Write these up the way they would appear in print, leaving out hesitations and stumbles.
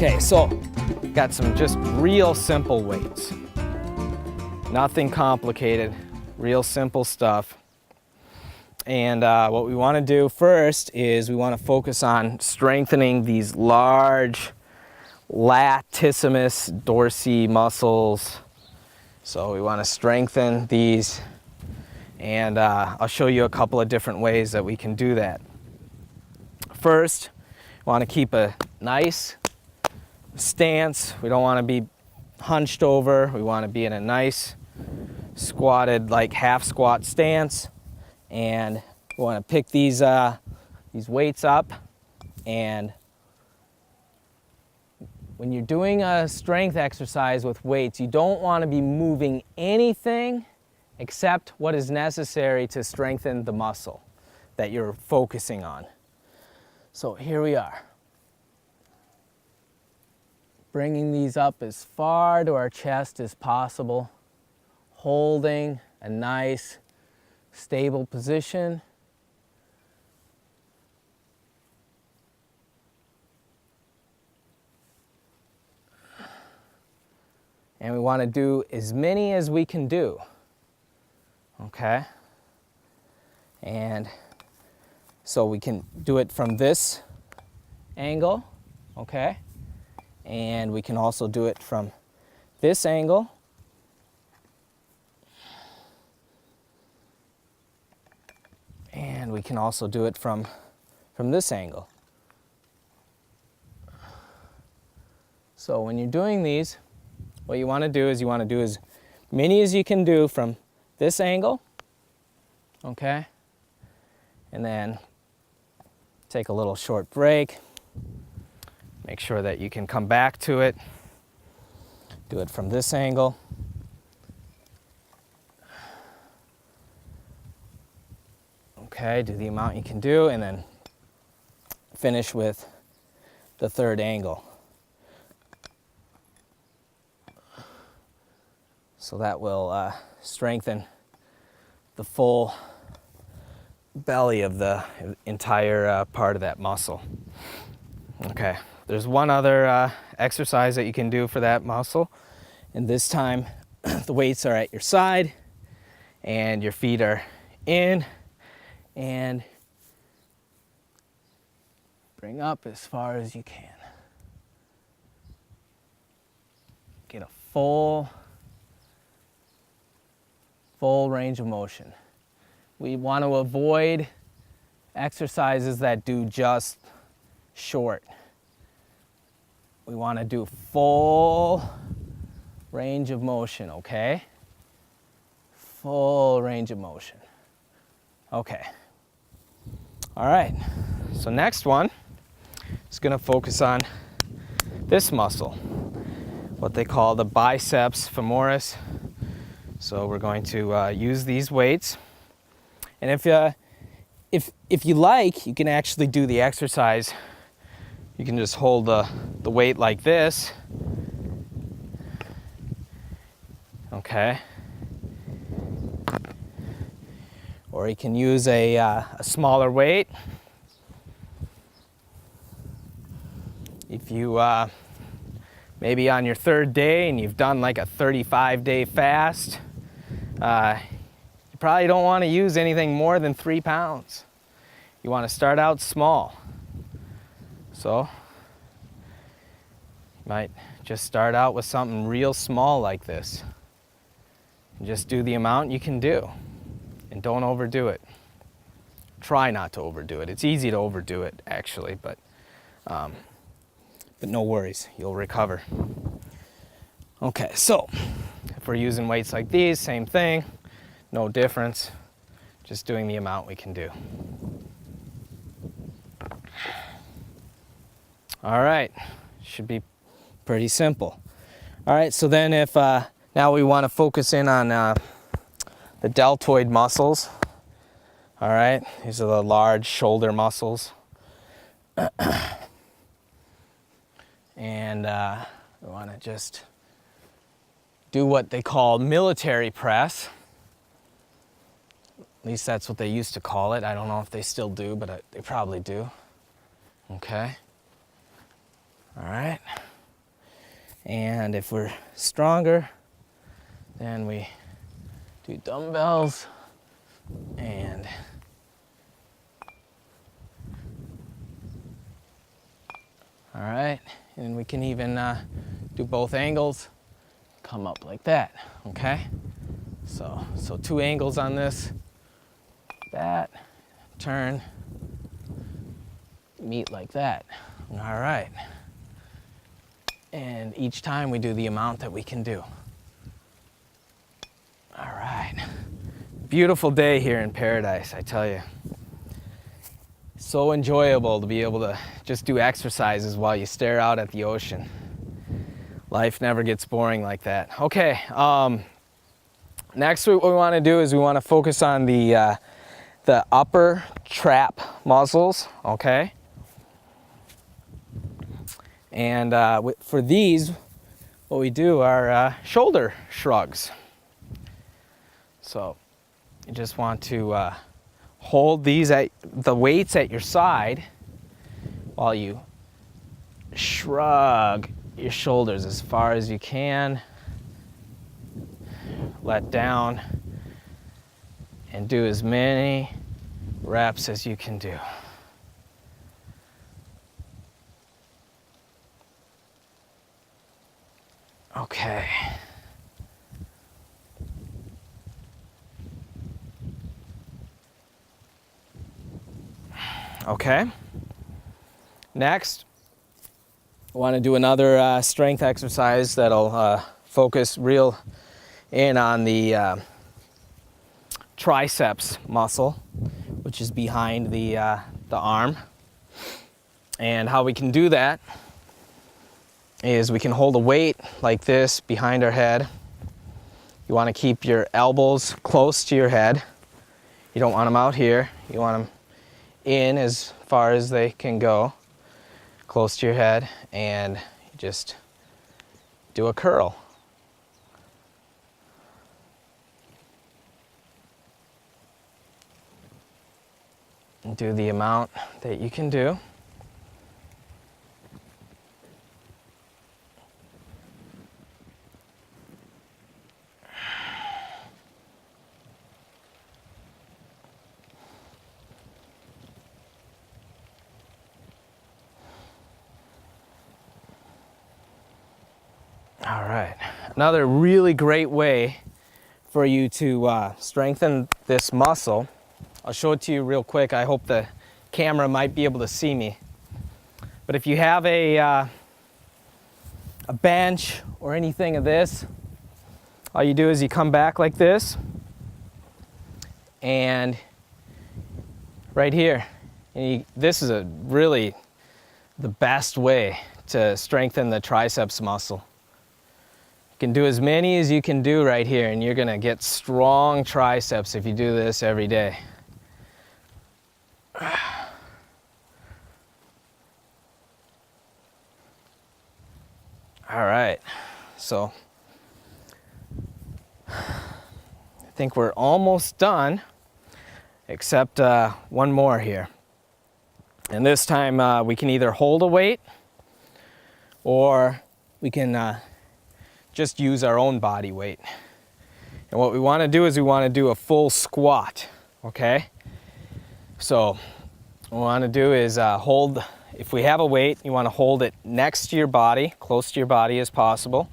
Okay, so got some just real simple weights. Nothing complicated, real simple stuff. And what we want to do first is we want to focus on strengthening these large latissimus dorsi muscles. So we want to strengthen these, and I'll show you a couple of different ways that we can do that. First, we want to keep a nice stance. We don't want to be hunched over. We want to be in a nice squatted, like half squat stance. And we want to pick these weights up. And when you're doing a strength exercise with weights, you don't want to be moving anything except what is necessary to strengthen the muscle that you're focusing on. So here we are. Bringing these up as far to our chest as possible, holding a nice, stable position. And we want to do as many as we can do. Okay? And so we can do it from this angle, okay? And we can also do it from this angle. And we can also do it from this angle. So when you're doing these, what you want to do is you want to do as many as you can do from this angle, okay? And then take a little short break. Make sure that you can come back to it. Do it from this angle. Okay, do the amount you can do, and then finish with the third angle. So that will strengthen the full belly of the entire part of that muscle. Okay, there's one other exercise that you can do for that muscle, and this time the weights are at your side and your feet are in, and bring up as far as you can. Get a full range of motion. We want to avoid exercises that do just short. We want to do full range of motion, okay? Full range of motion. Okay. All right. So next one is going to focus on this muscle, what they call the biceps femoris. So we're going to use these weights. And if you like, you can actually do the exercise. You can just hold the weight like this. Okay. Or you can use a smaller weight. If you maybe on your third day and you've done like a 35-day fast, you probably don't want to use anything more than 3 pounds. You want to start out small. So you might just start out with something real small like this. And just do the amount you can do. And don't overdo it. Try not to overdo it. It's easy to overdo it, actually, but no worries. You'll recover. Okay, so if we're using weights like these, same thing. No difference, just doing the amount we can do. All right, should be pretty simple. All right, so then if now we want to focus in on the deltoid muscles. All right, these are the large shoulder muscles. And we want to just do what they call military press. At least that's what they used to call it. I don't know if they still do, but they probably do. Okay. All right. And if we're stronger, then we do dumbbells and all right, and we can even do both angles, come up like that, okay? So 2 angles on this, that, turn, meet like that, all right. And each time we do the amount that we can do. All right, beautiful day here in paradise, I tell you. So enjoyable to be able to just do exercises while you stare out at the ocean. Life never gets boring like that. Okay, next what we want to do is we want to focus on the upper trap muscles, okay? And for these, what we do are shoulder shrugs. So you just want to hold these the weights at your side while you shrug your shoulders as far as you can. Let down and do as many reps as you can do. Okay. Okay. Next, I want to do another strength exercise that'll focus real in on the triceps muscle, which is behind the arm. And how we can do that is we can hold a weight like this behind our head. You want to keep your elbows close to your head. You don't want them out here. You want them in as far as they can go, close to your head, and just do a curl. And do the amount that you can do. All right, another really great way for you to strengthen this muscle. I'll show it to you real quick. I hope the camera might be able to see me. But if you have a bench or anything of this, all you do is you come back like this, and right here, and this is really the best way to strengthen the triceps muscle. You can do as many as you can do right here, and you're gonna get strong triceps if you do this every day. All right, so I think we're almost done, except one more here. And this time we can either hold a weight or we can just use our own body weight. And what we want to do is we want to do a full squat, okay? So what we want to do is hold, if we have a weight, you want to hold it next to your body, close to your body as possible.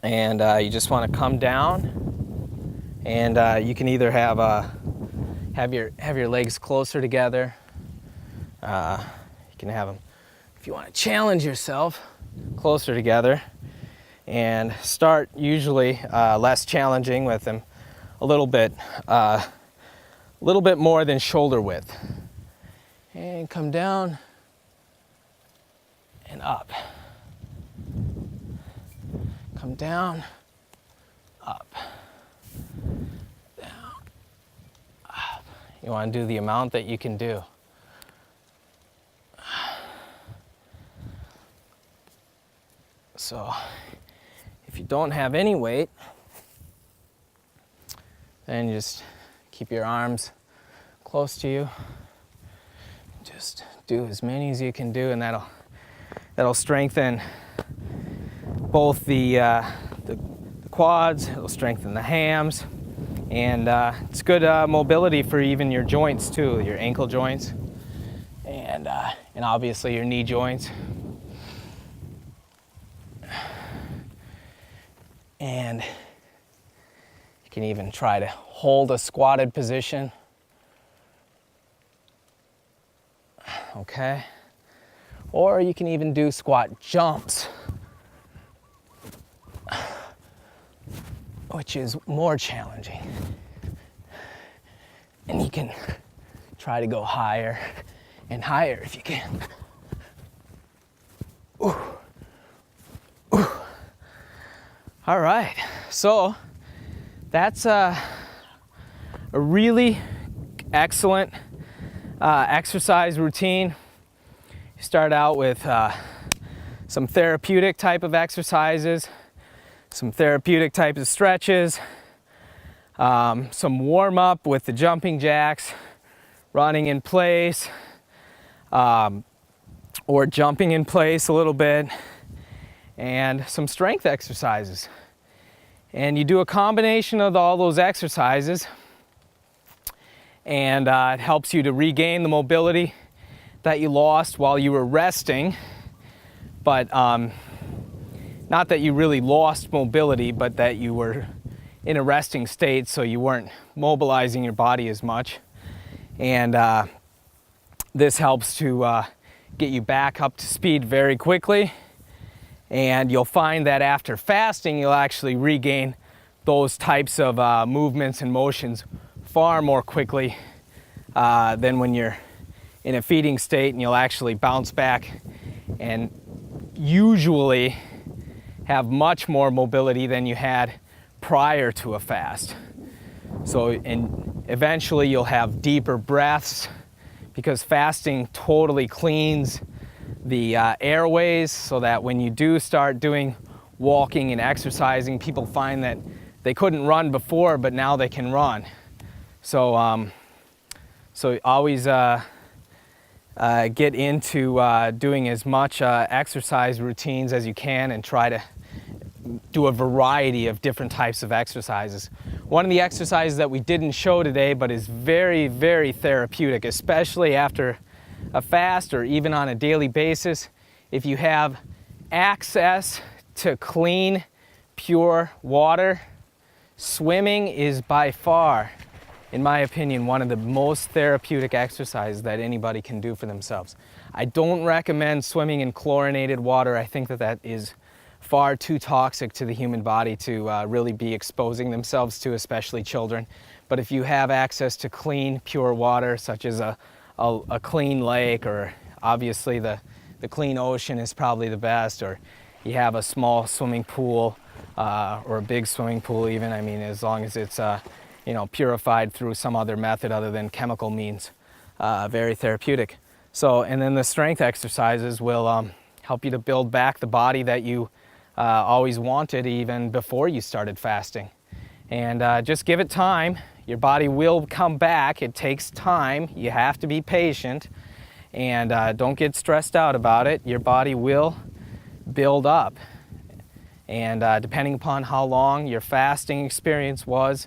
And you just want to come down, and you can either have your legs closer together. You can have them, if you want to challenge yourself, closer together. And start usually less challenging with them, a little bit more than shoulder width. And come down and up. Come down, up, down, up. You want to do the amount that you can do. So if you don't have any weight, then you just keep your arms close to you. Just do as many as you can do, and that'll strengthen both the quads, it'll strengthen the hams, and it's good mobility for even your joints too, your ankle joints, and obviously your knee joints. And you can even try to hold a squatted position. Okay. Or you can even do squat jumps, which is more challenging. And you can try to go higher and higher if you can. Ooh. Ooh. All right, so that's a really excellent exercise routine. You start out with some therapeutic type of exercises, some therapeutic type of stretches, some warm up with the jumping jacks, running in place, or jumping in place a little bit, and some strength exercises. And you do a combination of all those exercises, and it helps you to regain the mobility that you lost while you were resting. But not that you really lost mobility, but that you were in a resting state, so you weren't mobilizing your body as much. And this helps to get you back up to speed very quickly. And you'll find that after fasting, you'll actually regain those types of movements and motions far more quickly than when you're in a feeding state, and you'll actually bounce back and usually have much more mobility than you had prior to a fast. So, and eventually you'll have deeper breaths, because fasting totally cleans the airways, so that when you do start doing walking and exercising, people find that they couldn't run before, but now they can run. So, so always get into doing as much exercise routines as you can, and try to do a variety of different types of exercises. One of the exercises that we didn't show today, but is very, very therapeutic, especially after a fast or even on a daily basis, if you have access to clean, pure water, swimming is by far, in my opinion, one of the most therapeutic exercises that anybody can do for themselves. I don't recommend swimming in chlorinated water. I think that that is far too toxic to the human body to really be exposing themselves to, especially children. But if you have access to clean, pure water, such as a clean lake, or obviously the clean ocean is probably the best, or you have a small swimming pool or a big swimming pool even, I mean, as long as it's purified through some other method other than chemical means, very therapeutic. So, and then the strength exercises will help you to build back the body that you always wanted even before you started fasting. And just give it time. Your body will come back. It takes time. You have to be patient, and don't get stressed out about it. Your body will build up. And depending upon how long your fasting experience was,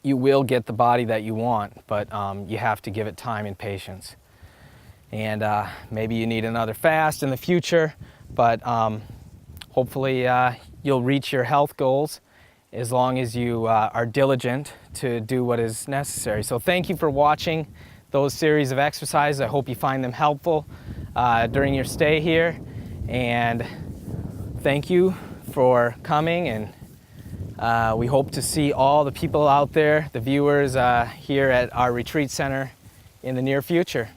you will get the body that you want, but you have to give it time and patience. And maybe you need another fast in the future, but hopefully you'll reach your health goals as long as you are diligent to do what is necessary. So thank you for watching those series of exercises. I hope you find them helpful during your stay here. And thank you for coming, and we hope to see all the people out there, the viewers here at our retreat center in the near future.